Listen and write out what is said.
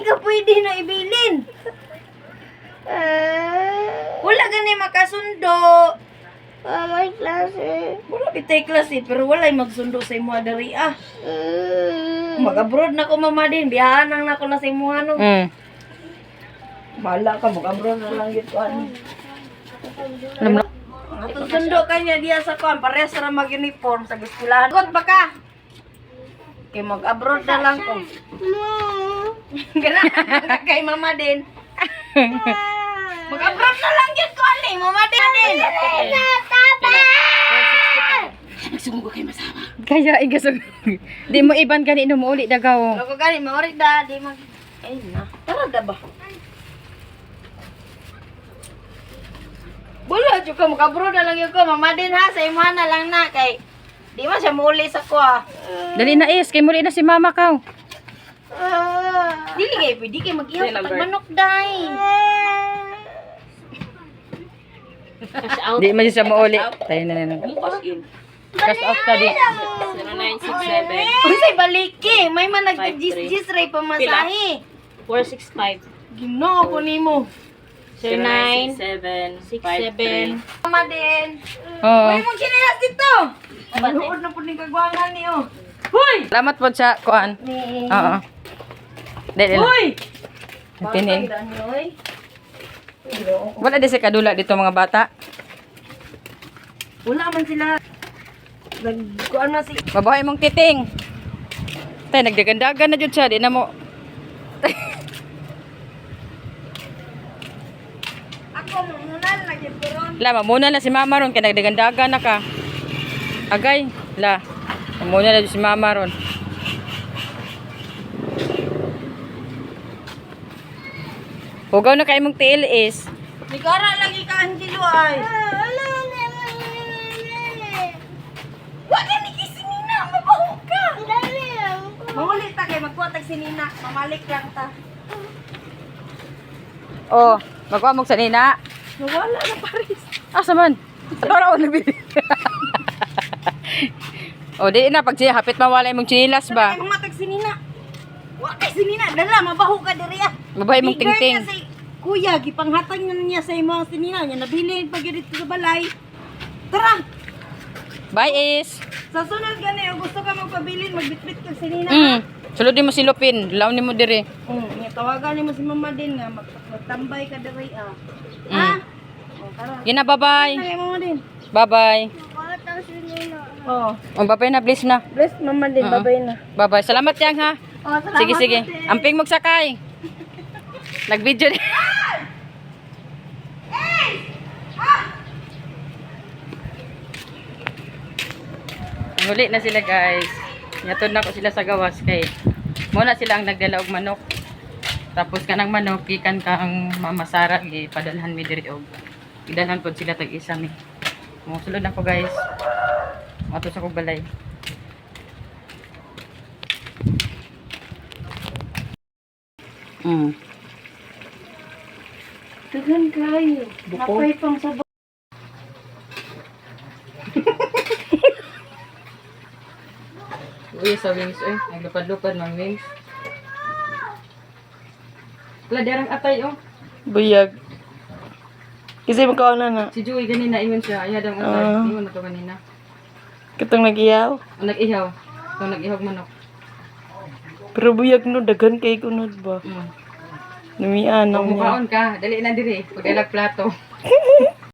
ka pwede na ibilin. Wala gani makasundo. May klase. Wala bitay klase, pero wala magsundo sa imo dari ah. Mag-abroad na ko mama din, biyahan na ako na sa imo ano. Bala ka, mag-abroad na lang yun ko ano. Sundo ka niya diya sa kuan, parehas ra mag-uniform sa eskwelahan. Got ba ka? Kay mag-abroad na lang ko. Gana kay mama din. Mag-abroad na lang yun ko ani, mama din. Nagsunggo kay masama. Kaya igasog. Di mo iban gani no mo uli dagaw. Ako gani maorig da, di mag ay na. Tara da ba? Wala jud ka mag-abroad na lang yun ko, mama din ha, sa imuha na lang na kay di man siya muli sa ko ah. Dali na is, kay muli na si mama kaw. Dili kay pwede kay mag-ihaw sa manok day. Di man siya mo uli. Tayo na. Cash out ka di. 0967 Unsay baliki, may man nag-gis ray pamasahe. 465 Ginoo ko nimo. 0967 Mama din. Oo. Uy, mong chinelas dito. Maluod na po ning kagwangan niyo. Hoy! Salamat po sa kuan. Oo. Dali lang. Hoy! Tinin. Hoy! Wala di sa kadula dito mga bata. Wala man sila. Nagkuan na si Mabuhay mong titing. Tay nagdagandagan na jud siya, di na mo. ako munal nagpuron. La, mamuna na si mama ron kay nagdagandagan na ka. Agay, la. Mamuna na si mama ron. Hugaw na kay mong tiilis. Ligara lagi ka Angelo ay. Wag ni kisinina, mabaho ka. Maulit ta kay magkuatag si Nina, mamalik lang ta. Oh, magwa mong sanina. Nawala na Paris. Asa man? Adora na bili. Oh, di na pag siya hapit mawala imong chinilas ba? Kay matag si Nina. Wa kay si Nina, dala mabaho ka diri ah. Mabuhay mong Bigger tingting. niya si Kuya, gipanghatag na niya sa imong si Nina niya nabili pag dito sa balay. Tara, Bye is. sa sunod gani gusto ka magpabilin, magbitbit ka si Nina. Sulod mo si Lupin, law nimo dire. Nga tawagan mo si Mama din nga magtambay ka diri ah. Mm. Ha? Oh, tara. Gina, bye-bye. Ay, Mama din. Bye-bye. Oh, Oh, bye-bye na, please na. bless Mama din, Oo. babay na. Bye-bye. Salamat yang ha. Oh, salamat Sige, sige. ate. Amping magsakay. Nag-video din. Muli na sila guys. Yatod na ko sila sa gawas kay muna sila ang nagdala og manok. Tapos kanang manok gikan kang Mama Sara gipadalhan mi diri og gidalhan pod sila tag isa mi. Mo sulod na ko guys. Ato sa kog balay. Daghan kayo. Napay pang sa Uy, sa wings, eh. Naglupad-lupad ng wings. Wala, darang atay, oh. Buyag. Kasi magkaon na. Si Joey ganina, ingon siya. Ayaw daw atay. Ingon na to ganina. Katong nag-iyaw. Ang nag-ihaw. Ito nag-ihawag manok. Pero buyag no, daghan kay kunod ba? Mm. Numian Kung niya. mukaon ka, dali na diri. Pag ilag plato.